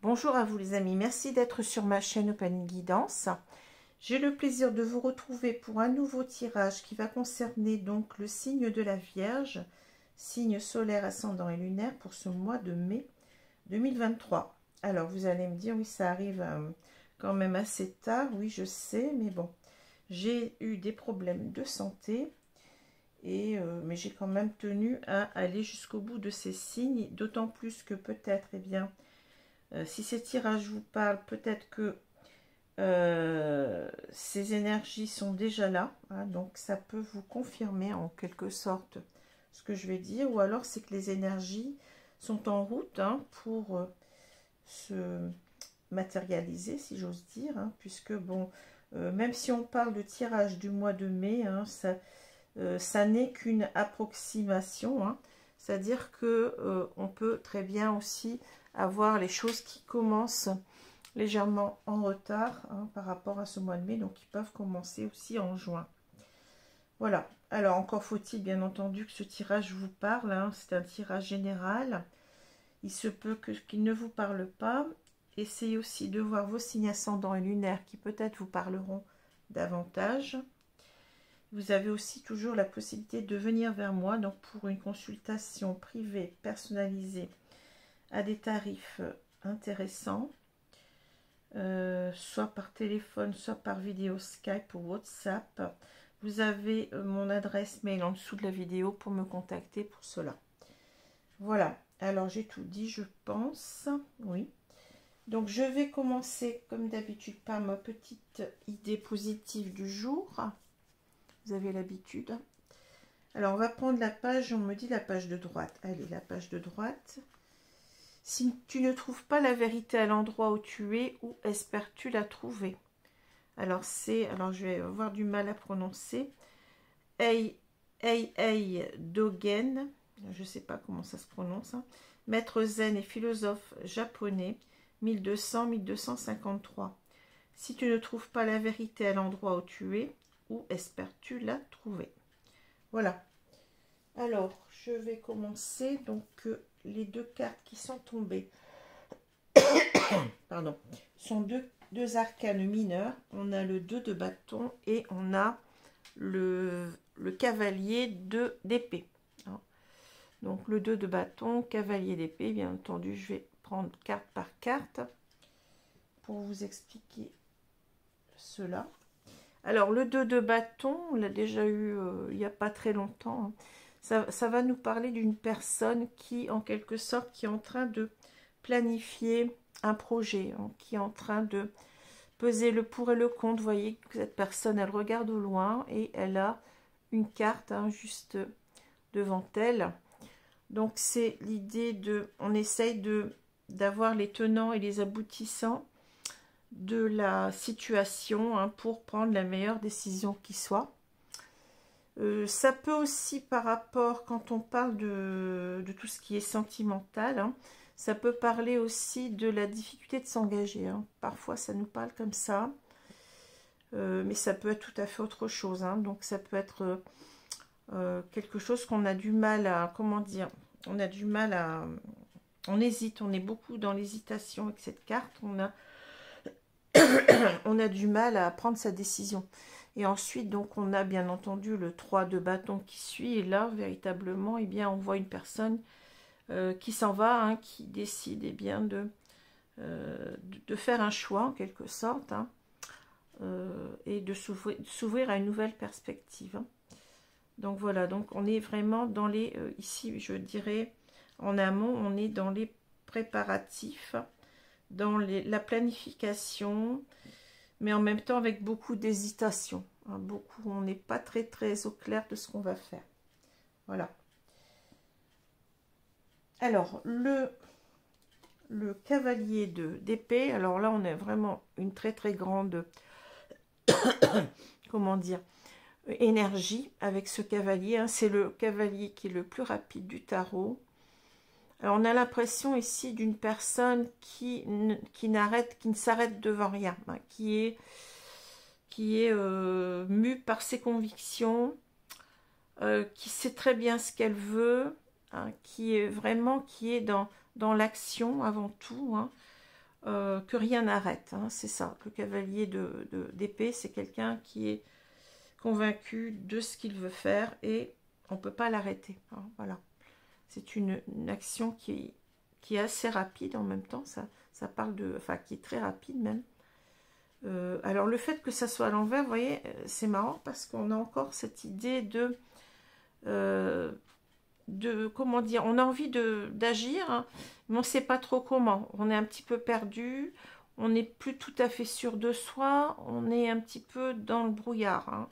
Bonjour à vous les amis, merci d'être sur ma chaîne Open Guidance. J'ai le plaisir de vous retrouver pour un nouveau tirage qui va concerner donc le signe de la Vierge, signe solaire, ascendant et lunaire pour ce mois de mai 2023. Alors vous allez me dire, oui ça arrive quand même assez tard, oui je sais, mais bon, j'ai eu des problèmes de santé. Mais j'ai quand même tenu à aller jusqu'au bout de ces signes, d'autant plus que peut-être, eh bien, si ces tirages vous parlent, peut-être que ces énergies sont déjà là, hein, donc ça peut vous confirmer en quelque sorte ce que je vais dire, ou alors c'est que les énergies sont en route hein, pour se matérialiser, si j'ose dire, hein, puisque bon, même si on parle de tirage du mois de mai, hein, ça n'est qu'une approximation, hein, c'est-à-dire que on peut très bien aussi avoir les choses qui commencent légèrement en retard hein, par rapport à ce mois de mai, donc ils peuvent commencer aussi en juin. Voilà, alors encore faut-il bien entendu que ce tirage vous parle, hein, c'est un tirage général, il se peut qu'il ne vous parle pas. Essayez aussi de voir vos signes ascendants et lunaires qui peut-être vous parleront davantage. Vous avez aussi toujours la possibilité de venir vers moi donc pour une consultation privée personnalisée à des tarifs intéressants, soit par téléphone, soit par vidéo Skype ou WhatsApp. Vous avez mon adresse mail en dessous de la vidéo pour me contacter pour cela. Voilà, alors j'ai tout dit je pense, oui. Donc je vais commencer comme d'habitude par ma petite idée positive du jour. Vous avez l'habitude. Alors, on va prendre la page, on me dit la page de droite. Allez, la page de droite. Si tu ne trouves pas la vérité à l'endroit où tu es, où espères-tu la trouver? Alors, je vais avoir du mal à prononcer. Ei Dogen, je ne sais pas comment ça se prononce. Hein. Maître zen et philosophe japonais, 1200-1253. Si tu ne trouves pas la vérité à l'endroit où tu es, où espères-tu la trouver? Voilà. Alors, je vais commencer. Donc, les deux cartes qui sont tombées, pardon, sont deux arcanes mineurs. On a le 2 de bâton et on a le cavalier d'épée. Hein. Donc, le 2 de bâton, cavalier d'épée. Bien entendu, je vais prendre carte par carte pour vous expliquer cela. Alors, le 2 de bâton, on l'a déjà eu il n'y a pas très longtemps. Hein. Ça va nous parler d'une personne qui, en quelque sorte, qui est en train de planifier un projet, hein, qui est en train de peser le pour et le contre. Vous voyez que cette personne, elle regarde au loin et elle a une carte hein, juste devant elle. Donc, c'est l'idée de... On essaye d'avoir les tenants et les aboutissants de la situation hein, pour prendre la meilleure décision qui soit. Ça peut aussi par rapport, quand on parle de tout ce qui est sentimental, hein, ça peut parler aussi de la difficulté de s'engager. Hein. Parfois ça nous parle comme ça, mais ça peut être tout à fait autre chose. Hein. Donc ça peut être quelque chose qu'on a du mal à, comment dire, on a du mal à... On hésite, on est beaucoup dans l'hésitation avec cette carte, on a du mal à prendre sa décision. Et ensuite, donc, on a bien entendu le 3 de bâton qui suit. Et là, véritablement, eh bien, on voit une personne qui s'en va, hein, qui décide eh bien, de faire un choix, en quelque sorte, hein, et de s'ouvrir à une nouvelle perspective. Hein. Donc, voilà. Donc, on est vraiment dans les... ici, je dirais, en amont, on est dans les préparatifs, dans la planification, mais en même temps avec beaucoup d'hésitation. Hein, beaucoup, on n'est pas très au clair de ce qu'on va faire. Voilà. Alors, le cavalier d'épée, alors là, on a vraiment une très grande, comment dire, énergie avec ce cavalier. Hein. C'est le cavalier qui est le plus rapide du tarot. Alors, on a l'impression ici d'une personne qui ne s'arrête devant rien, hein, qui est mue par ses convictions, qui sait très bien ce qu'elle veut, hein, qui est dans l'action avant tout, hein, que rien n'arrête. Hein, c'est ça, le cavalier d'épée, c'est quelqu'un qui est convaincu de ce qu'il veut faire et on ne peut pas l'arrêter. Hein, voilà. C'est une action qui est assez rapide en même temps, ça parle de... Enfin, qui est très rapide même. Alors le fait que ça soit à l'envers, vous voyez, c'est marrant parce qu'on a encore cette idée comment dire, on a envie d'agir, hein, mais on ne sait pas trop comment. On est un petit peu perdu, on n'est plus tout à fait sûr de soi, on est un petit peu dans le brouillard. Hein.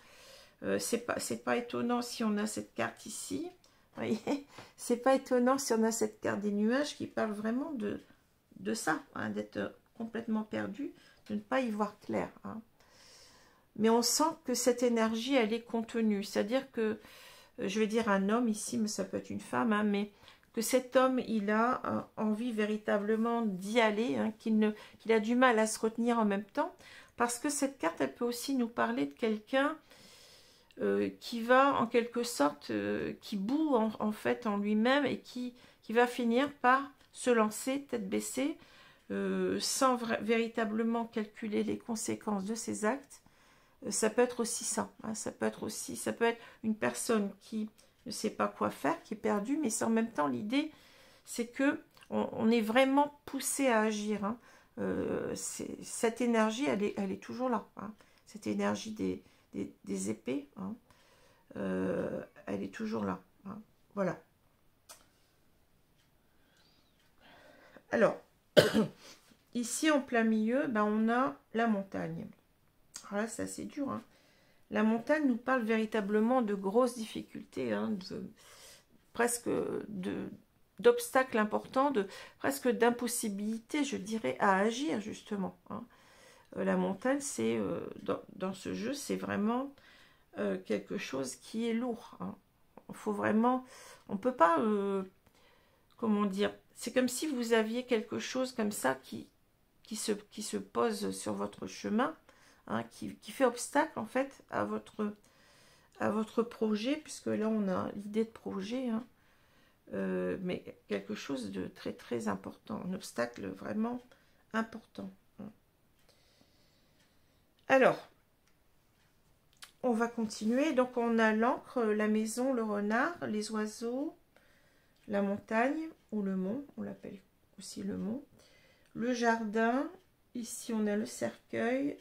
C'est pas étonnant si on a cette carte ici. Vous voyez, c'est pas étonnant si on a cette carte des nuages qui parle vraiment de ça, hein, d'être complètement perdu, de ne pas y voir clair. Hein. Mais on sent que cette énergie, elle est contenue. C'est-à-dire que, je vais dire un homme ici, mais ça peut être une femme, hein, mais que cet homme, il a envie véritablement d'y aller, hein, qu'il a du mal à se retenir en même temps, parce que cette carte, elle peut aussi nous parler de quelqu'un qui va en quelque sorte, qui bout en fait en lui-même et qui va finir par se lancer tête baissée sans véritablement calculer les conséquences de ses actes. Ça peut être aussi ça, hein, ça peut être une personne qui ne sait pas quoi faire, qui est perdue, mais c'est en même temps l'idée, c'est que on est vraiment poussé à agir. Hein. Cette énergie, elle est toujours là. Hein. Cette énergie des épées, hein, elle est toujours là. Hein, voilà. Alors, ici en plein milieu, ben, on a la montagne. Alors là, c'est assez dur. Hein. La montagne nous parle véritablement de grosses difficultés, hein, presque d'obstacles importants, presque d'impossibilité, je dirais, à agir justement. Hein. La montagne, c'est dans ce jeu, c'est vraiment quelque chose qui est lourd. Hein. Faut vraiment, on peut pas, comment dire, c'est comme si vous aviez quelque chose comme ça qui se pose sur votre chemin, hein, qui fait obstacle en fait à votre projet, puisque là on a l'idée de projet, hein, mais quelque chose de très très important, un obstacle vraiment important. Hein. Alors, on va continuer. Donc on a l'encre, la maison, le renard, les oiseaux, la montagne ou le mont, on l'appelle aussi le mont, le jardin, ici on a le cercueil,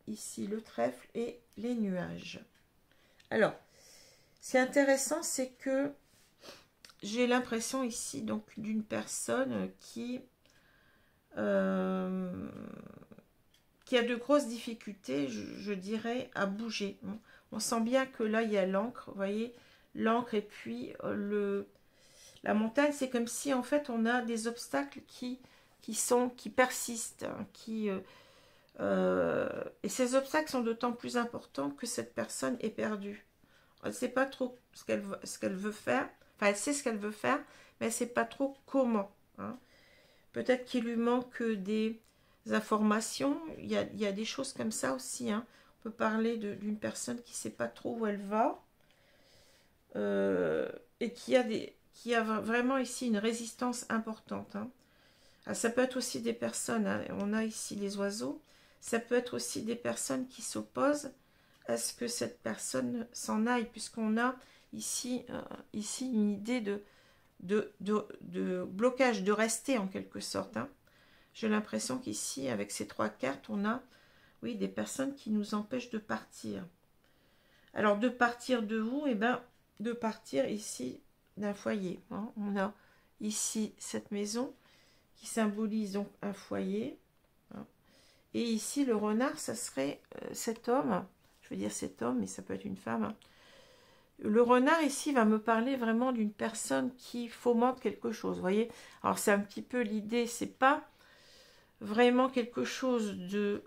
ici le trèfle et les nuages. Alors, c'est intéressant, c'est que j'ai l'impression ici donc d'une personne qui a de grosses difficultés, je dirais, à bouger. On sent bien que là, il y a l'encre, vous voyez, l'encre et puis la montagne, c'est comme si, en fait, on a des obstacles qui persistent, hein, et ces obstacles sont d'autant plus importants que cette personne est perdue. Elle ne sait pas trop ce qu'elle veut faire, enfin, elle sait ce qu'elle veut faire, mais elle ne sait pas trop comment. Hein. Peut-être qu'il lui manque des informations, il y a des choses comme ça aussi. Hein. On peut parler d'une personne qui ne sait pas trop où elle va, et qui a vraiment ici une résistance importante. Hein. Ah, ça peut être aussi des personnes, hein, on a ici les oiseaux, ça peut être aussi des personnes qui s'opposent à ce que cette personne s'en aille, puisqu'on a ici une idée de blocage, de rester en quelque sorte. Hein. J'ai l'impression qu'ici, avec ces trois cartes, on a, oui, des personnes qui nous empêchent de partir. Alors, de partir de où? Eh bien, de partir ici d'un foyer. Hein. On a ici cette maison qui symbolise donc un foyer. Hein. Et ici, le renard, ça serait cet homme. Je veux dire cet homme, mais ça peut être une femme. Hein. Le renard ici va me parler vraiment d'une personne qui fomente quelque chose. Vous voyez? Alors, c'est un petit peu l'idée, c'est pas vraiment quelque chose de...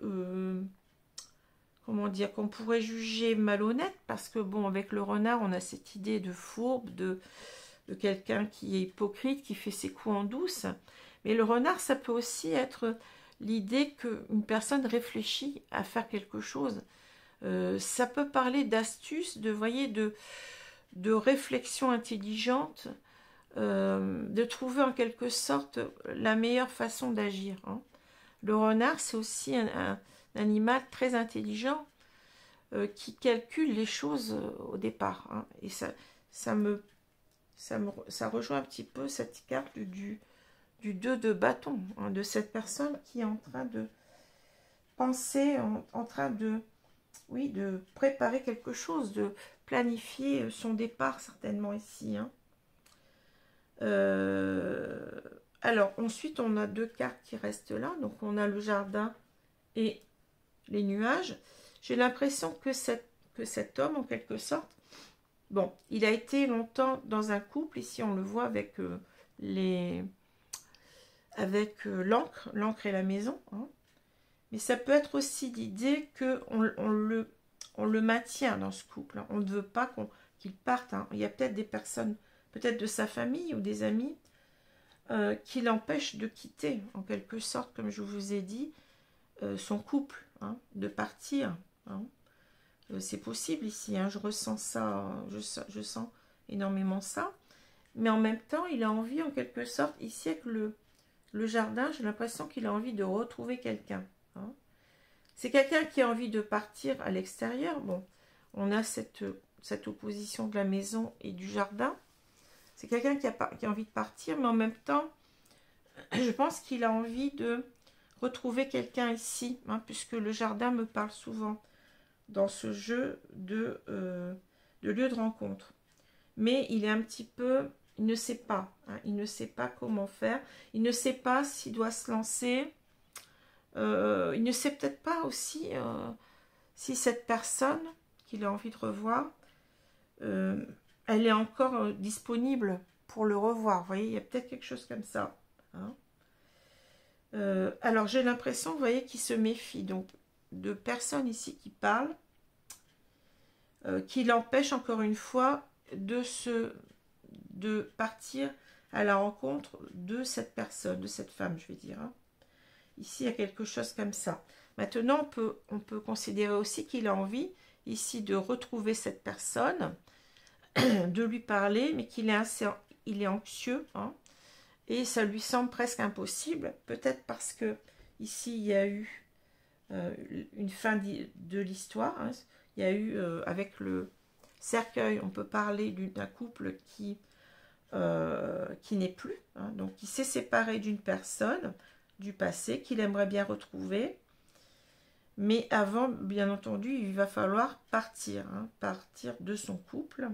comment dire, qu'on pourrait juger malhonnête, parce que bon, avec le renard, on a cette idée de fourbe, de quelqu'un qui est hypocrite, qui fait ses coups en douce. Mais le renard, ça peut aussi être l'idée qu'une personne réfléchit à faire quelque chose. Ça peut parler d'astuce, voyez, de réflexion intelligente, de trouver en quelque sorte la meilleure façon d'agir. Hein. Le renard, c'est aussi un animal très intelligent qui calcule les choses au départ. Hein. Et ça rejoint un petit peu cette carte du 2 de bâton, hein, de cette personne qui est en train de penser, en train de, oui, de préparer quelque chose, de planifier son départ certainement ici. Hein. Alors, ensuite, on a 2 cartes qui restent là. Donc, on a le jardin et les nuages. J'ai l'impression que cet homme, en quelque sorte, bon, il a été longtemps dans un couple. Ici, on le voit avec l'encre et la maison. Hein. Mais ça peut être aussi l'idée qu'on on le maintient dans ce couple. Hein. On ne veut pas qu'il parte. Hein. Il y a peut-être des personnes, peut-être de sa famille ou des amis, qui l'empêchent de quitter, en quelque sorte, comme je vous ai dit, son couple, hein, de partir. Hein. C'est possible ici, hein, je ressens ça, je sens énormément ça. Mais en même temps, il a envie, en quelque sorte, ici avec le jardin, j'ai l'impression qu'il a envie de retrouver quelqu'un. Hein. C'est quelqu'un qui a envie de partir à l'extérieur. Bon, on a cette opposition de la maison et du jardin. C'est quelqu'un qui a envie de partir, mais en même temps, je pense qu'il a envie de retrouver quelqu'un ici, hein, puisque le jardin me parle souvent dans ce jeu de lieu de rencontre. Mais il est un petit peu, il ne sait pas, hein, il ne sait pas comment faire, il ne sait pas s'il doit se lancer, il ne sait peut-être pas aussi si cette personne qu'il a envie de revoir, elle est encore disponible pour le revoir. Vous voyez, il y a peut-être quelque chose comme ça. Hein. Alors, j'ai l'impression, vous voyez, qu'il se méfie donc de personnes ici qui parlent, qui l'empêchent encore une fois de partir à la rencontre de cette personne, de cette femme, je vais dire. Hein. Ici, il y a quelque chose comme ça. Maintenant, on peut considérer aussi qu'il a envie ici de retrouver cette personne, de lui parler, mais qu'il est anxieux, hein, et ça lui semble presque impossible, peut-être parce que ici il y a eu une fin de l'histoire, hein. Il y a eu avec le cercueil, on peut parler d'un couple qui n'est plus, hein, donc qui s'est séparé d'une personne du passé qu'il aimerait bien retrouver. Mais avant, bien entendu, il va falloir partir, hein, partir de son couple.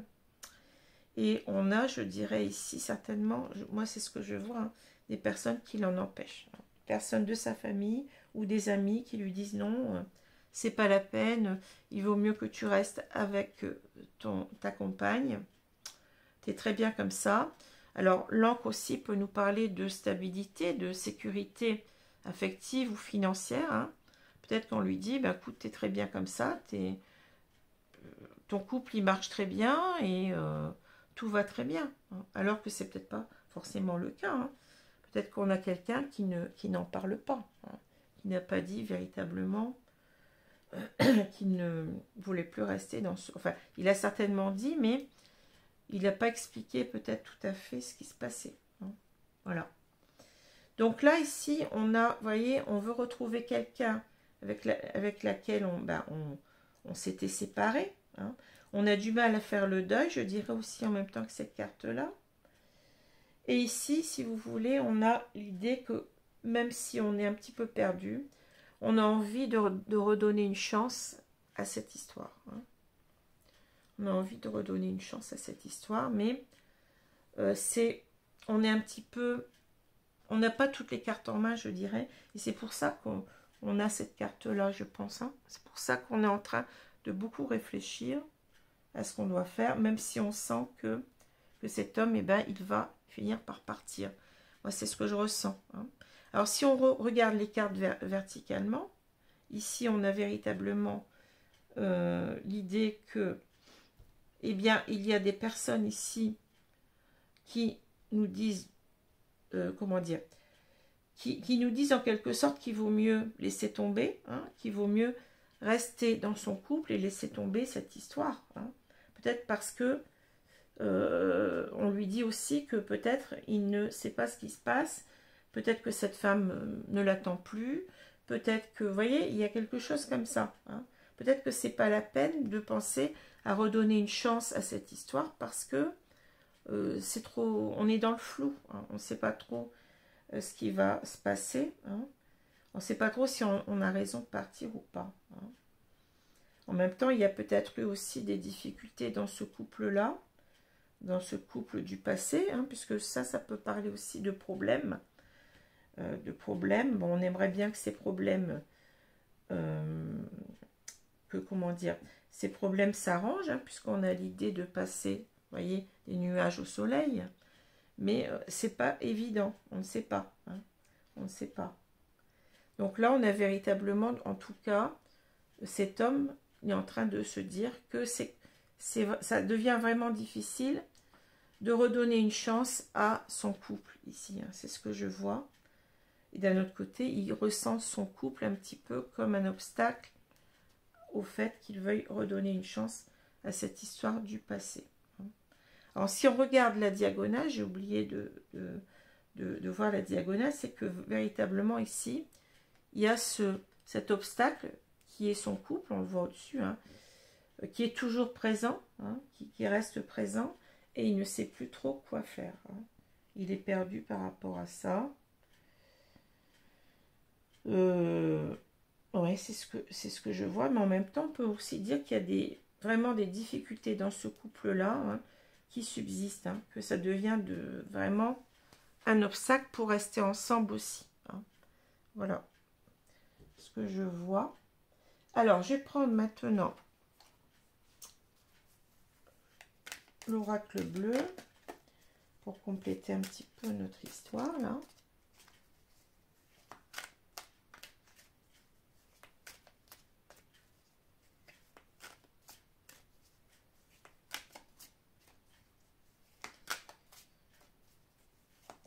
Et on a, je dirais ici, certainement, moi c'est ce que je vois, hein, des personnes qui l'en empêchent. Personnes de sa famille ou des amis qui lui disent non, c'est pas la peine, il vaut mieux que tu restes avec ta compagne. Tu es très bien comme ça. Alors, l'encre aussi peut nous parler de stabilité, de sécurité affective ou financière. Hein. Peut-être qu'on lui dit, bah, écoute, tu es très bien comme ça, ton couple, il marche très bien et tout va très bien. Hein. Alors que c'est peut-être pas forcément le cas. Hein. Peut-être qu'on a quelqu'un qui n'en parle pas, hein, qui n'a pas dit véritablement qu'il ne voulait plus rester dans ce... Enfin, il a certainement dit, mais il n'a pas expliqué peut-être tout à fait ce qui se passait. Hein. Voilà. Donc là, ici, on a, vous voyez, on veut retrouver quelqu'un avec laquelle on s'était séparé. Hein. On a du mal à faire le deuil, je dirais aussi en même temps que cette carte-là. Et ici, si vous voulez, on a l'idée que même si on est un petit peu perdu, on a envie de redonner une chance à cette histoire. Hein. On a envie de redonner une chance à cette histoire, mais on est un petit peu... On n'a pas toutes les cartes en main, je dirais. Et c'est pour ça qu'on a cette carte-là, je pense. Hein. C'est pour ça qu'on est en train de beaucoup réfléchir à ce qu'on doit faire, même si on sent que cet homme, eh ben, il va finir par partir. Moi, c'est ce que je ressens. Hein. Alors, si on regarde les cartes verticalement, ici, on a véritablement l'idée que, eh bien, il y a des personnes ici qui nous disent, comment dire, qui nous disent en quelque sorte qu'il vaut mieux laisser tomber, hein, qu'il vaut mieux rester dans son couple et laisser tomber cette histoire. Hein. Peut-être parce que on lui dit aussi que peut-être il ne sait pas ce qui se passe, Peut-être que cette femme ne l'attend plus. Peut-être que, vous voyez, il y a quelque chose comme ça. Hein. Peut-être que c'est pas la peine de penser à redonner une chance à cette histoire parce que c'est trop, on est dans le flou. Hein. On ne sait pas trop ce qui va se passer. Hein. On ne sait pas trop si on a raison de partir ou pas. Hein. En même temps, il y a peut-être eu aussi des difficultés dans ce couple-là, dans ce couple du passé, hein, puisque ça peut parler aussi de problèmes. Bon, on aimerait bien que ces problèmes, comment dire, ces problèmes s'arrangent, hein, puisqu'on a l'idée de passer, vous voyez, des nuages au soleil. Mais c'est pas évident, on ne sait pas. Hein, on ne sait pas. Donc là, on a véritablement, en tout cas, cet homme est en train de se dire que ça devient vraiment difficile de redonner une chance à son couple ici. Hein, c'est ce que je vois. Et d'un autre côté, il ressent son couple un petit peu comme un obstacle au fait qu'il veuille redonner une chance à cette histoire du passé. Alors, si on regarde la diagonale, j'ai oublié de voir la diagonale, c'est que véritablement ici, il y a cet obstacle qui est son couple, on le voit au-dessus, hein, qui est toujours présent, hein, qui reste présent, et il ne sait plus trop quoi faire. Hein. Il est perdu par rapport à ça. Ouais, c'est ce que je vois, mais en même temps, on peut aussi dire qu'il y a vraiment des difficultés dans ce couple-là, hein, qui subsistent, hein, que ça devient vraiment un obstacle pour rester ensemble aussi. Hein. Voilà ce que je vois. Alors, je vais prendre maintenant l'oracle bleu pour compléter un petit peu notre histoire, là.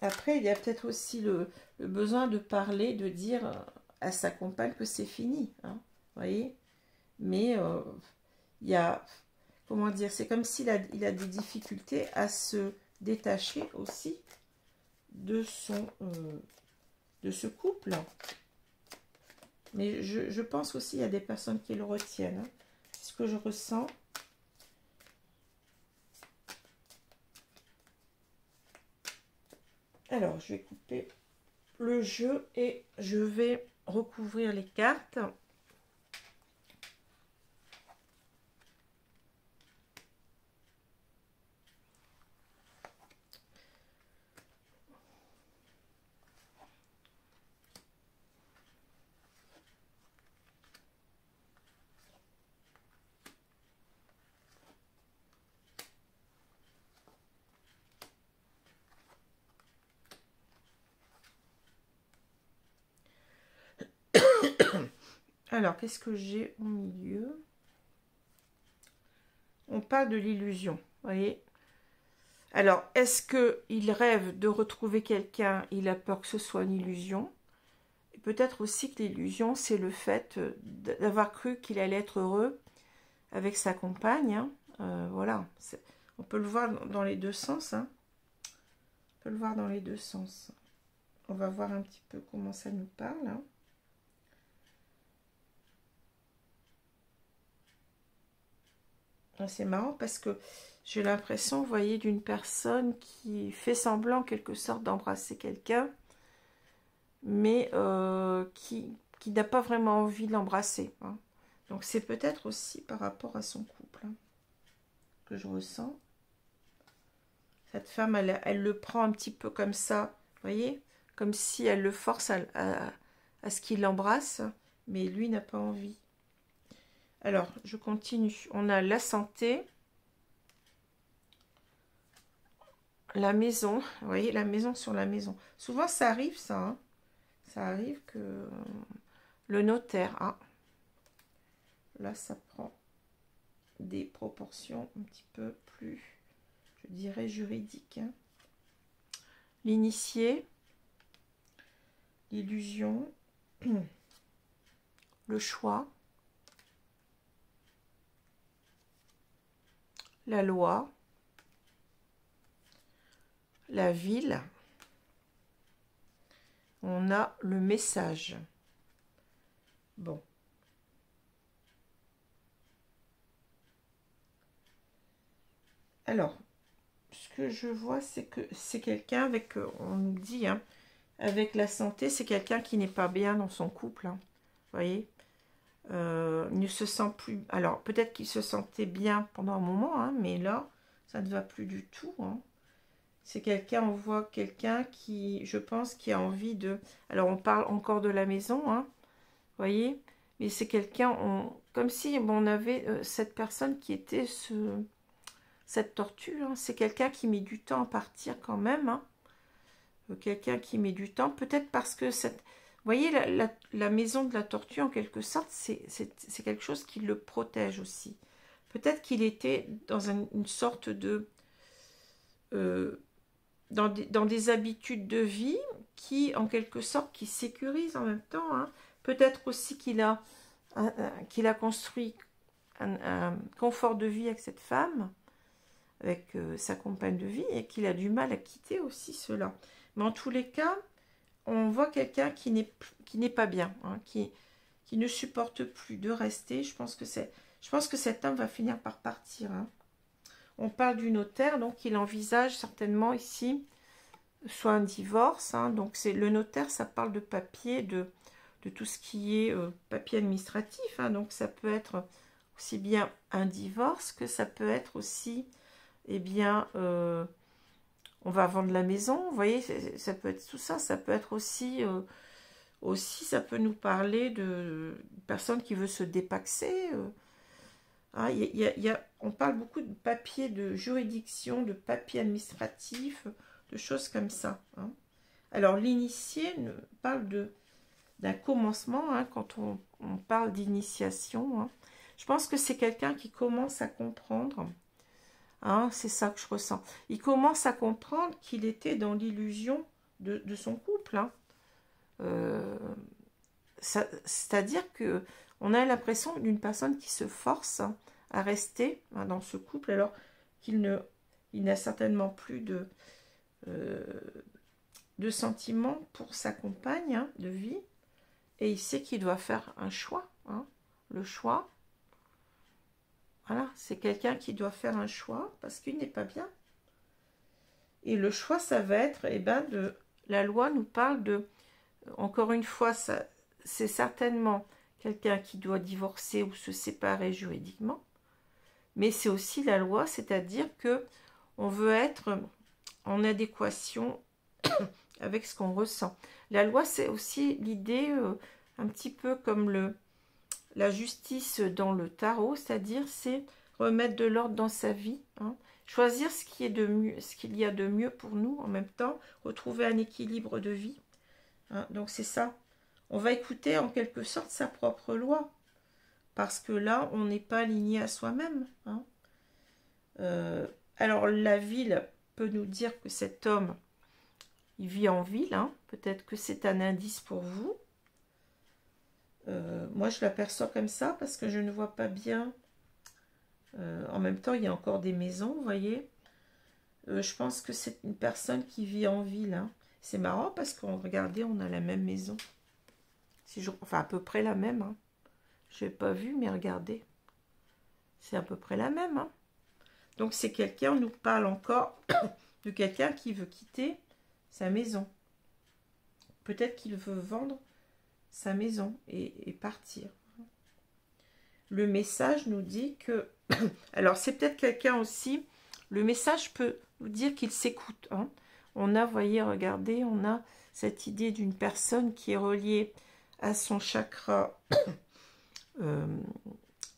Après, il y a peut-être aussi le besoin de parler, de dire à sa compagne que c'est fini, hein, vous voyez. Mais il y a, comment dire, c'est comme s'il a des difficultés à se détacher aussi de ce couple. Mais je pense aussi qu'il y a des personnes qui le retiennent. Hein. C'est ce que je ressens. Alors, je vais couper le jeu et je vais recouvrir les cartes. Alors, qu'est-ce que j'ai au milieu? On parle de l'illusion, vous voyez. Alors, est-ce qu'il rêve de retrouver quelqu'un? Il a peur que ce soit une illusion. Peut-être aussi que l'illusion, c'est le fait d'avoir cru qu'il allait être heureux avec sa compagne. Hein. Voilà, on peut le voir dans les deux sens. Hein. On peut le voir dans les deux sens. On va voir un petit peu comment ça nous parle. Hein. C'est marrant parce que j'ai l'impression, vous voyez, d'une personne qui fait semblant en quelque sorte d'embrasser quelqu'un, mais qui n'a pas vraiment envie de l'embrasser. Hein. Donc c'est peut-être aussi par rapport à son couple, hein, que je ressens. Cette femme, elle le prend un petit peu comme ça, vous voyez, comme si elle le force à ce qu'il l'embrasse, mais lui n'a pas envie. Alors, je continue. On a la santé, la maison. Vous voyez, la maison sur la maison. Souvent, ça arrive, ça. Hein. Ça arrive que le notaire... Ah, là, ça prend des proportions un petit peu plus, je dirais, juridiques. Hein. L'initié, l'illusion, le choix, la loi, la ville, on a le message. Bon. Alors, ce que je vois, c'est que c'est quelqu'un avec, on nous dit, hein, avec la santé, c'est quelqu'un qui n'est pas bien dans son couple. Hein, vous voyez, il ne se sent plus... Alors, peut-être qu'il se sentait bien pendant un moment, hein, mais là, ça ne va plus du tout. Hein. C'est quelqu'un, on voit quelqu'un qui, je pense, qui a envie de... Alors, on parle encore de la maison, hein, vous voyez, mais c'est quelqu'un, comme si on avait cette personne qui était cette tortue. Hein. C'est quelqu'un qui met du temps à partir quand même. Hein. Quelqu'un qui met du temps, peut-être parce que cette... Vous voyez, la maison de la tortue, en quelque sorte, c'est quelque chose qui le protège aussi. Peut-être qu'il était dans une sorte de... dans des habitudes de vie qui, en quelque sorte, qui sécurisent en même temps. Hein. Peut-être aussi qu'il a construit un confort de vie avec cette femme, avec sa compagne de vie, et qu'il a du mal à quitter aussi cela. Mais en tous les cas, on voit quelqu'un qui n'est pas bien, hein, qui ne supporte plus de rester. Je pense que cet homme va finir par partir. Hein. On parle du notaire, donc il envisage certainement ici soit un divorce. Hein, donc c'est le notaire, ça parle de papier, de tout ce qui est papier administratif. Hein, donc ça peut être aussi bien un divorce que ça peut être aussi, eh bien, on va vendre la maison. Vous voyez, ça peut être tout ça. Ça peut être aussi, ça peut nous parler de personne qui veut se dépaxer. Hein, on parle beaucoup de papier de juridiction, de papier administratif, de choses comme ça. Hein. Alors, l'initié parle d'un commencement, hein, quand on parle d'initiation. Hein. Je pense que c'est quelqu'un qui commence à comprendre. Hein, c'est ça que je ressens. Il commence à comprendre qu'il était dans l'illusion de son couple. Hein. C'est-à-dire que on a l'impression d'une personne qui se force, hein, à rester, hein, dans ce couple, alors qu'il n'a certainement plus de sentiments pour sa compagne, hein, de vie. Et il sait qu'il doit faire un choix. Hein, le choix. Voilà, c'est quelqu'un qui doit faire un choix parce qu'il n'est pas bien. Et le choix, ça va être, eh ben, la loi nous parle de, encore une fois, c'est certainement quelqu'un qui doit divorcer ou se séparer juridiquement. Mais c'est aussi la loi, c'est-à-dire que on veut être en adéquation avec ce qu'on ressent. La loi, c'est aussi l'idée, un petit peu comme la justice dans le tarot, c'est-à-dire c'est remettre de l'ordre dans sa vie, hein, choisir ce qu'il y a de mieux pour nous, en même temps retrouver un équilibre de vie. Hein, donc c'est ça. On va écouter en quelque sorte sa propre loi, parce que là, on n'est pas aligné à soi-même. Hein. Alors la ville peut nous dire que cet homme, il vit en ville, hein. Peut-être que c'est un indice pour vous. Moi, je l'aperçois comme ça parce que je ne vois pas bien. En même temps, il y a encore des maisons, vous voyez. Je pense que c'est une personne qui vit en ville. Hein. C'est marrant parce qu'on regardez, on a la même maison. Enfin, à peu près la même. Hein. Je n'ai pas vu, mais regardez. C'est à peu près la même. Hein. Donc, c'est quelqu'un, on nous parle encore de quelqu'un qui veut quitter sa maison. Peut-être qu'il veut vendre sa maison et partir. Le message nous dit que... Alors, c'est peut-être quelqu'un aussi... Le message peut nous dire qu'il s'écoute. Hein. On a, voyez, regardez, on a cette idée d'une personne qui est reliée à son chakra...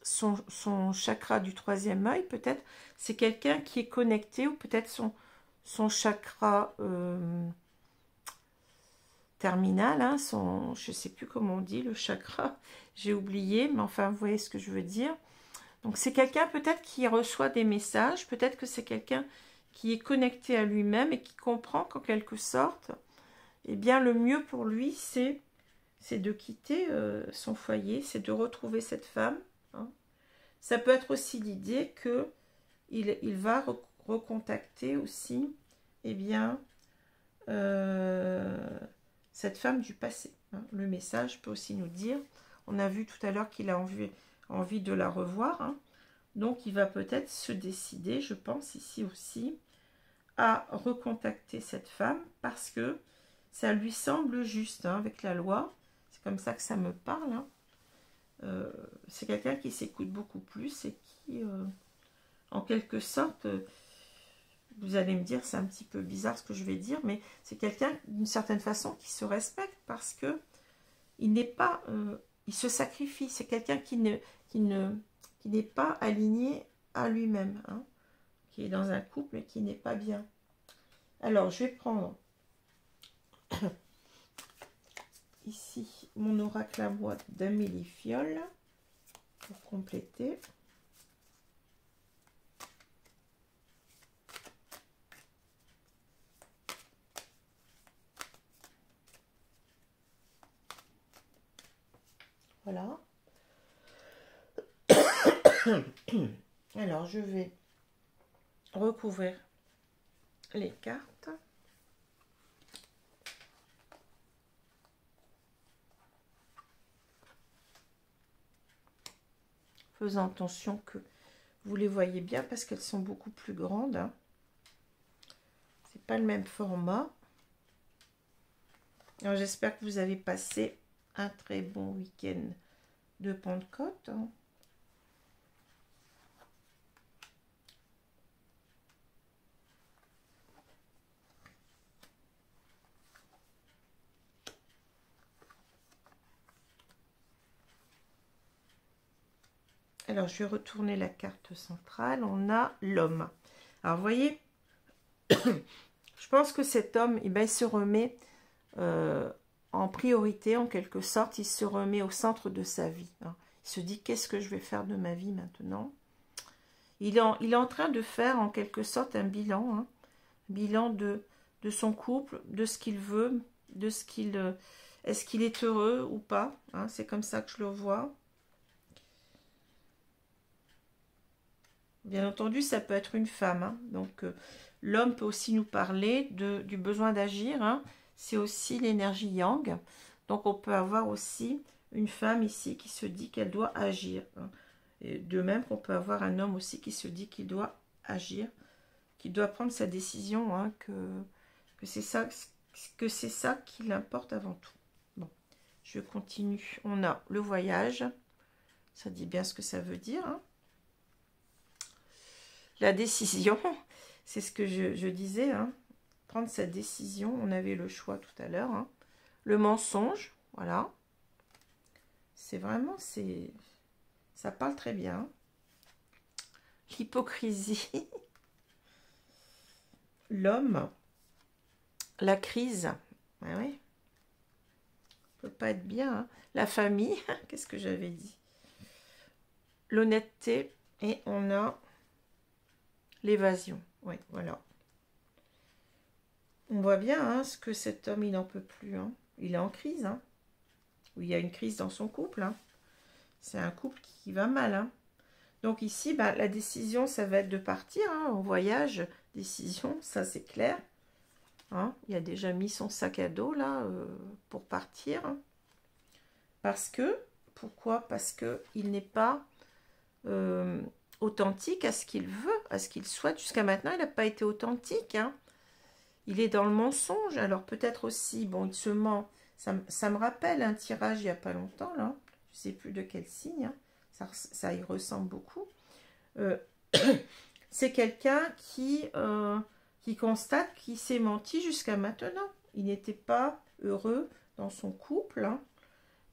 son chakra du troisième œil, peut-être. C'est quelqu'un qui est connecté, ou peut-être son chakra... terminal, hein, je ne sais plus comment on dit, le chakra, j'ai oublié, mais enfin, vous voyez ce que je veux dire. Donc, c'est quelqu'un peut-être qui reçoit des messages, peut-être que c'est quelqu'un qui est connecté à lui-même et qui comprend qu'en quelque sorte, eh bien, le mieux pour lui, c'est de quitter son foyer, c'est de retrouver cette femme. Hein. Ça peut être aussi l'idée qu'il va recontacter aussi, eh bien, cette femme du passé. Hein. Le message peut aussi nous dire, on a vu tout à l'heure qu'il a envie de la revoir. Hein. Donc, il va peut-être se décider, je pense, ici aussi, à recontacter cette femme parce que ça lui semble juste hein, avec la loi. C'est comme ça que ça me parle. Hein. C'est quelqu'un qui s'écoute beaucoup plus et qui, en quelque sorte, vous allez me dire, c'est un petit peu bizarre ce que je vais dire, mais c'est quelqu'un d'une certaine façon qui se respecte parce que il n'est pas, il se sacrifie. C'est quelqu'un qui n'est pas aligné à lui-même, hein, qui est dans un couple et qui n'est pas bien. Alors, je vais prendre ici mon oracle à moi d'Amélie Fiole pour compléter. Voilà. Alors, je vais recouvrir les cartes. Faisant attention que vous les voyez bien parce qu'elles sont beaucoup plus grandes. Hein. C'est pas le même format. Alors, j'espère que vous avez passé un très bon week-end de Pentecôte. Hein. Alors, je vais retourner la carte centrale. On a l'homme. Alors, vous voyez, je pense que cet homme, eh ben, il se remet en priorité, en quelque sorte. Il se remet au centre de sa vie. Hein. Il se dit, qu'est-ce que je vais faire de ma vie maintenant? Il est en train de faire, en quelque sorte, un bilan. Hein, bilan de son couple, de ce qu'il veut, de ce qu'il... est-ce qu'il est heureux ou pas? Hein, c'est comme ça que je le vois. Bien entendu, ça peut être une femme. Hein. Donc, l'homme peut aussi nous parler du besoin d'agir. Hein. C'est aussi l'énergie yang. Donc, on peut avoir aussi une femme ici qui se dit qu'elle doit agir. Hein. Et de même qu'on peut avoir un homme aussi qui se dit qu'il doit agir, qu'il doit prendre sa décision, hein, que c'est ça qui l'importe avant tout. Bon, je continue. On a le voyage. Ça dit bien ce que ça veut dire. Hein. La décision, c'est ce que je disais, hein, prendre sa décision, on avait le choix tout à l'heure. Hein. Le mensonge, voilà. C'est vraiment, ça parle très bien. L'hypocrisie. L'homme. La crise. Ah oui. Peut pas être bien. Hein. La famille, qu'est-ce que j'avais dit? L'honnêteté. Et on a l'évasion. Oui, voilà. On voit bien hein, ce que cet homme, il n'en peut plus. Hein. Il est en crise. Hein. Ou il y a une crise dans son couple. Hein. C'est un couple qui va mal. Hein. Donc ici, bah, la décision, ça va être de partir hein, en voyage. Décision, ça c'est clair. Hein. Il a déjà mis son sac à dos là pour partir. Hein. Parce que, pourquoi? Parce qu'il n'est pas authentique à ce qu'il veut, à ce qu'il souhaite. Jusqu'à maintenant, il n'a pas été authentique. Hein. Il est dans le mensonge. Alors peut-être aussi, bon, il se ment. Ça me rappelle un tirage il n'y a pas longtemps, là. Je ne sais plus de quel signe. Hein. Ça y ressemble beaucoup. C'est quelqu'un qui constate qu'il s'est menti jusqu'à maintenant. Il n'était pas heureux dans son couple. Hein,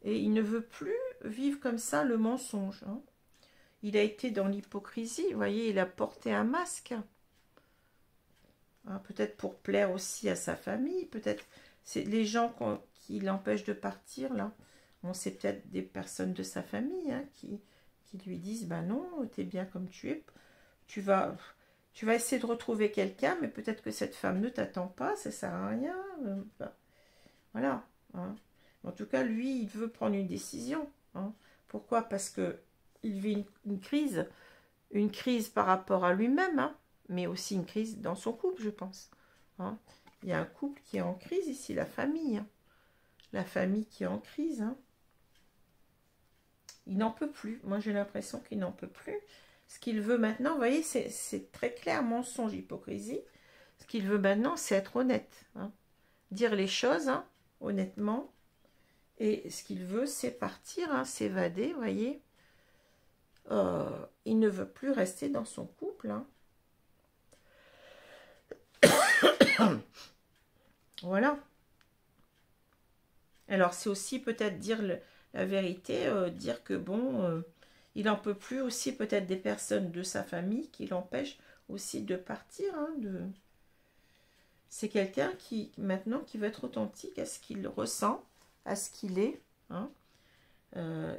et il ne veut plus vivre comme ça le mensonge. Hein. Il a été dans l'hypocrisie. Vous voyez, il a porté un masque. Hein, peut-être pour plaire aussi à sa famille. Peut-être c'est les gens qui l'empêchent de partir, là. Bon, c'est peut-être des personnes de sa famille hein, qui lui disent, ben non, t'es bien comme tu es. Tu vas essayer de retrouver quelqu'un, mais peut-être que cette femme ne t'attend pas, ça sert à rien. Ben, voilà. Hein. En tout cas, lui, il veut prendre une décision. Hein. Pourquoi? Parce que il vit une crise par rapport à lui-même, hein, mais aussi une crise dans son couple, je pense. Hein. Il y a un couple qui est en crise ici, la famille. Hein. la famille qui est en crise. Hein. Il n'en peut plus. Moi, j'ai l'impression qu'il n'en peut plus. Ce qu'il veut maintenant, vous voyez, c'est très clair, mensonge, hypocrisie. Ce qu'il veut maintenant, c'est être honnête. Hein. Dire les choses, hein, honnêtement. Et ce qu'il veut, c'est partir, hein, s'évader, vous voyez. Il ne veut plus rester dans son couple. Hein. Voilà. Alors, c'est aussi peut-être dire la vérité, dire que bon, il n'en peut plus aussi peut-être des personnes de sa famille qui l'empêchent aussi de partir. Hein, C'est quelqu'un qui, maintenant, qui veut être authentique à ce qu'il ressent, à ce qu'il est. Hein.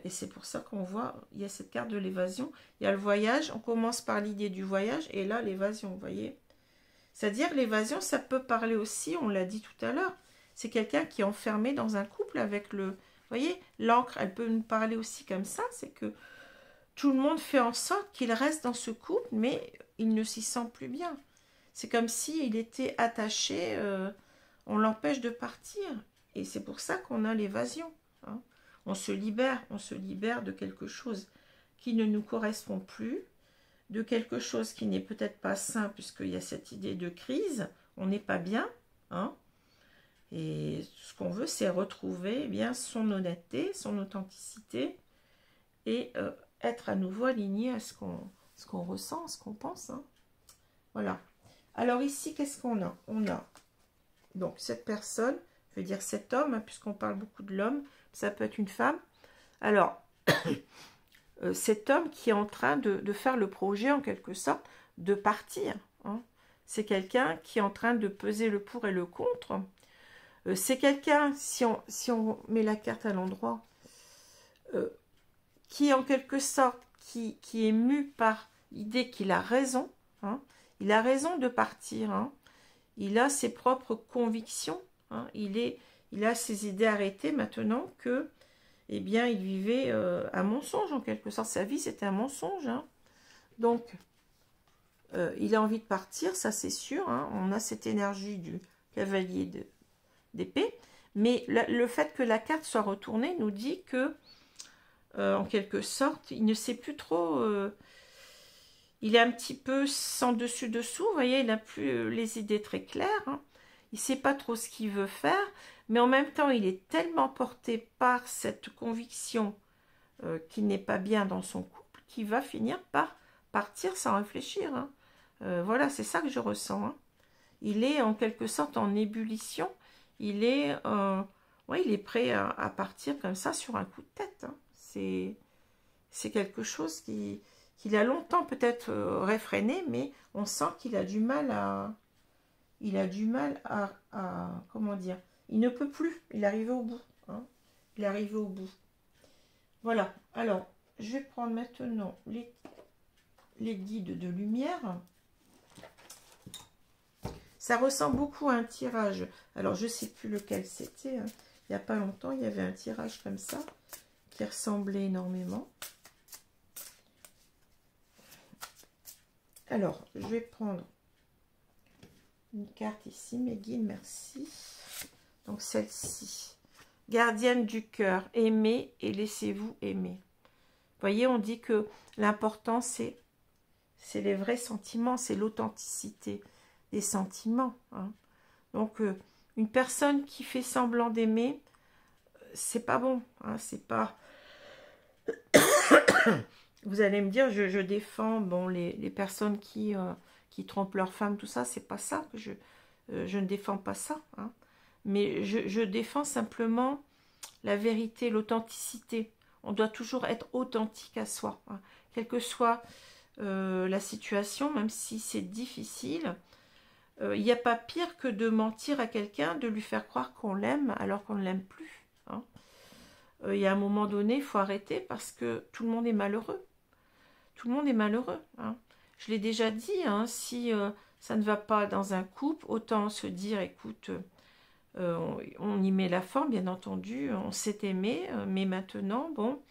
Et c'est pour ça qu'on voit, il y a cette carte de l'évasion. Il y a le voyage, on commence par l'idée du voyage, et là, l'évasion, vous voyez. C'est-à-dire, l'évasion, ça peut parler aussi, on l'a dit tout à l'heure, c'est quelqu'un qui est enfermé dans un couple avec le... Vous voyez, l'encre, elle peut nous parler aussi comme ça, c'est que tout le monde fait en sorte qu'il reste dans ce couple, mais il ne s'y sent plus bien. C'est comme s'il était attaché, on l'empêche de partir. Et c'est pour ça qu'on a l'évasion. Hein. On se libère de quelque chose qui ne nous correspond plus, de quelque chose qui n'est peut-être pas sain, puisqu'il y a cette idée de crise, on n'est pas bien. Hein. Et ce qu'on veut, c'est retrouver eh bien, son honnêteté, son authenticité, et être à nouveau aligné à ce qu'on ressent, ce qu'on pense. Hein. Voilà. Alors ici, qu'est-ce qu'on a? On a donc cette personne, je veux dire cet homme, hein, puisqu'on parle beaucoup de l'homme, ça peut être une femme. Alors, cet homme qui est en train de faire le projet, en quelque sorte, de partir. Hein. C'est quelqu'un qui est en train de peser le pour et le contre. C'est quelqu'un, si on met la carte à l'endroit, qui en quelque sorte, qui est mu par l'idée qu'il a raison. Hein. Il a raison de partir. Hein. Il a ses propres convictions. Hein. Il a ses idées arrêtées maintenant que, eh bien, il vivait un mensonge en quelque sorte. Sa vie, c'était un mensonge. Hein. Donc, il a envie de partir, ça c'est sûr. Hein. On a cette énergie du cavalier d'épée. Mais le fait que la carte soit retournée nous dit que, en quelque sorte, il ne sait plus trop... il est un petit peu sans dessus-dessous, vous voyez, il n'a plus les idées très claires. Hein. Il ne sait pas trop ce qu'il veut faire, mais en même temps, il est tellement porté par cette conviction qu'il n'est pas bien dans son couple, qu'il va finir par partir sans réfléchir. Hein. Voilà, c'est ça que je ressens. Hein. Il est en quelque sorte en ébullition. Il est prêt à partir comme ça sur un coup de tête. Hein. C'est quelque chose qu'il a longtemps peut-être réfréné, mais on sent qu'il a du mal à... comment dire, il ne peut plus, il est arrivé au bout. Hein. Il est arrivé au bout. Voilà, alors, je vais prendre maintenant les guides de lumière. Ça ressemble beaucoup à un tirage. Alors, je ne sais plus lequel c'était. Hein. Il n'y a pas longtemps, il y avait un tirage comme ça, qui ressemblait énormément. Alors, je vais prendre une carte ici, mes guides, merci. Donc, celle-ci. Gardienne du cœur, aimez et laissez-vous aimer. Vous voyez, on dit que l'important, c'est les vrais sentiments, c'est l'authenticité des sentiments. Hein. Donc, une personne qui fait semblant d'aimer, c'est pas bon. Hein, c'est pas... Vous allez me dire, je défends bon, les personnes qui trompent leur femme, tout ça, c'est pas ça. Je ne défends pas ça. Hein. Mais je défends simplement la vérité, l'authenticité. On doit toujours être authentique à soi. Hein. Quelle que soit la situation, même si c'est difficile, il n'y a pas pire que de mentir à quelqu'un, de lui faire croire qu'on l'aime alors qu'on ne l'aime plus. Hein. Il y a un moment donné, il faut arrêter parce que tout le monde est malheureux. Tout le monde est malheureux. Hein. Je l'ai déjà dit, hein, si ça ne va pas dans un couple, autant se dire, écoute, on y met la forme, bien entendu, on s'est aimé, mais maintenant, bon,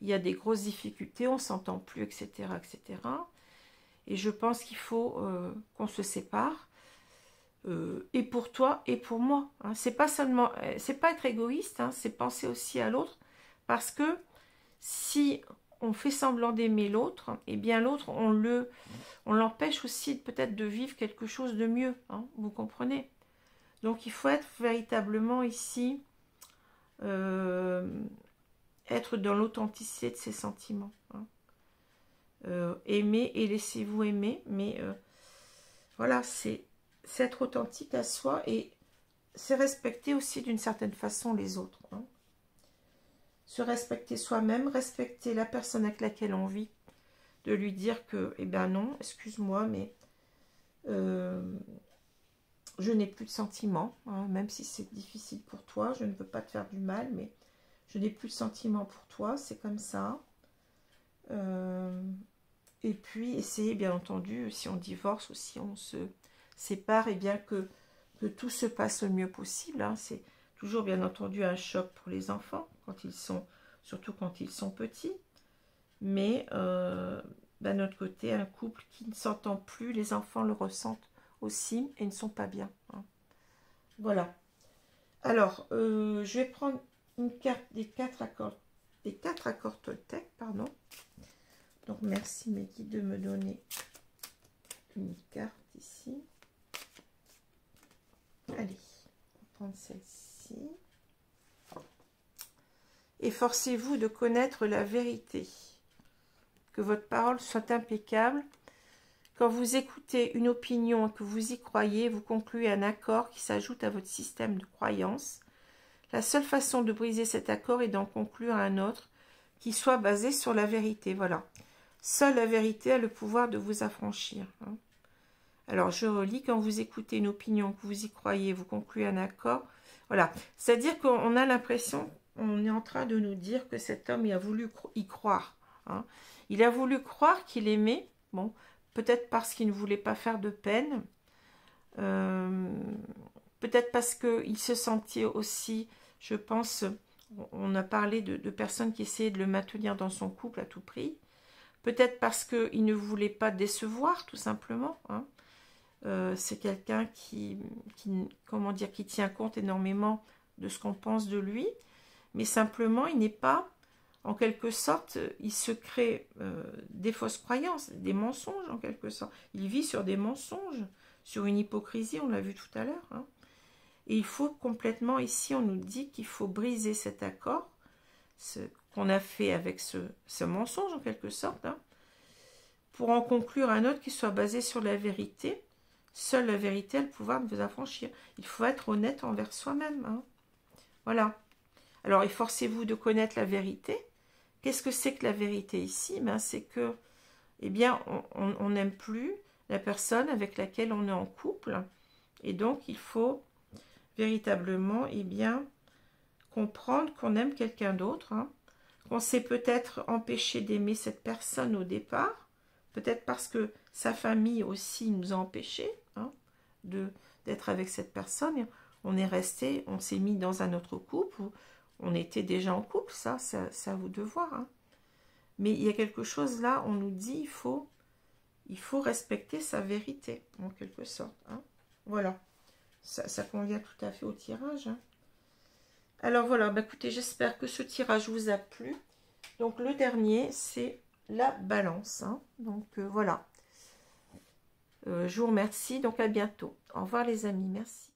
il y a des grosses difficultés, on ne s'entend plus, etc., etc. Et je pense qu'il faut qu'on se sépare. et pour toi et pour moi. Hein. C'est pas seulement, c'est pas être égoïste, hein, c'est penser aussi à l'autre, parce que si on fait semblant d'aimer l'autre, eh bien l'autre, on l'empêche aussi peut-être de vivre quelque chose de mieux. Hein, vous comprenez? Donc il faut être véritablement ici, être dans l'authenticité de ses sentiments. Hein. Aimer et laissez-vous aimer, mais voilà, c'est être authentique à soi et c'est respecter aussi d'une certaine façon les autres. Hein. Se respecter soi-même, respecter la personne avec laquelle on vit, de lui dire que, eh ben non, excuse-moi, mais je n'ai plus de sentiments, hein, même si c'est difficile pour toi, je ne veux pas te faire du mal, mais je n'ai plus de sentiments pour toi, c'est comme ça. Et puis, essayer, bien entendu, si on divorce ou si on se sépare, et bien que tout se passe le mieux possible. Hein. C'est toujours, bien entendu, un choc pour les enfants, surtout quand ils sont petits. Mais, d'un autre côté, un couple qui ne s'entend plus, les enfants le ressentent aussi et ne sont pas bien. Hein. Voilà. Alors, je vais prendre une carte des 4 accords Toltec, pardon. Donc, merci Mehdi de me donner une carte ici. Allez, on va prendre celle-ci. Efforcez-vous de connaître la vérité. Que votre parole soit impeccable. Quand vous écoutez une opinion et que vous y croyez, vous concluez un accord qui s'ajoute à votre système de croyance. La seule façon de briser cet accord est d'en conclure un autre qui soit basé sur la vérité. Voilà. Seule la vérité a le pouvoir de vous affranchir. Hein. Alors, je relis. Quand vous écoutez une opinion, que vous y croyez, vous concluez un accord. Voilà. C'est-à-dire qu'on a l'impression, on est en train de nous dire que cet homme il a voulu y croire. Hein. Il a voulu croire qu'il aimait. Bon, peut-être parce qu'il ne voulait pas faire de peine. Peut-être parce qu'il se sentait aussi, je pense, on a parlé de personnes qui essayaient de le maintenir dans son couple à tout prix. Peut-être parce qu'il ne voulait pas décevoir, tout simplement. Hein. C'est quelqu'un comment dire, qui tient compte énormément de ce qu'on pense de lui. Mais simplement, il n'est pas, en quelque sorte, il se crée des fausses croyances, des mensonges, en quelque sorte. Il vit sur des mensonges, sur une hypocrisie, on l'a vu tout à l'heure. Hein. Et il faut complètement, ici, on nous dit qu'il faut briser cet accord, ce qu'on a fait avec ce mensonge, en quelque sorte, hein, pour en conclure un autre qui soit basé sur la vérité. Seule la vérité a le pouvoir de vous affranchir. Il faut être honnête envers soi-même. Hein. Voilà. Alors, efforcez-vous de connaître la vérité. Qu'est-ce que c'est que la vérité ici? Ben, c'est que, eh bien, on n'aime plus la personne avec laquelle on est en couple. Et donc, il faut véritablement, eh bien, comprendre qu'on aime quelqu'un d'autre, hein, qu'on s'est peut-être empêché d'aimer cette personne au départ, peut-être parce que sa famille aussi nous a empêchés hein, d'être avec cette personne. On est resté, on s'est mis dans un autre couple, où on était déjà en couple, ça c'est à vous de voir. Hein. Mais il y a quelque chose là, on nous dit, il faut respecter sa vérité, en quelque sorte. Hein. Voilà. Ça convient tout à fait au tirage. Hein. Alors voilà, bah écoutez, j'espère que ce tirage vous a plu. Donc le dernier, c'est la balance. Hein. Donc voilà. Je vous remercie. Donc à bientôt. Au revoir les amis. Merci.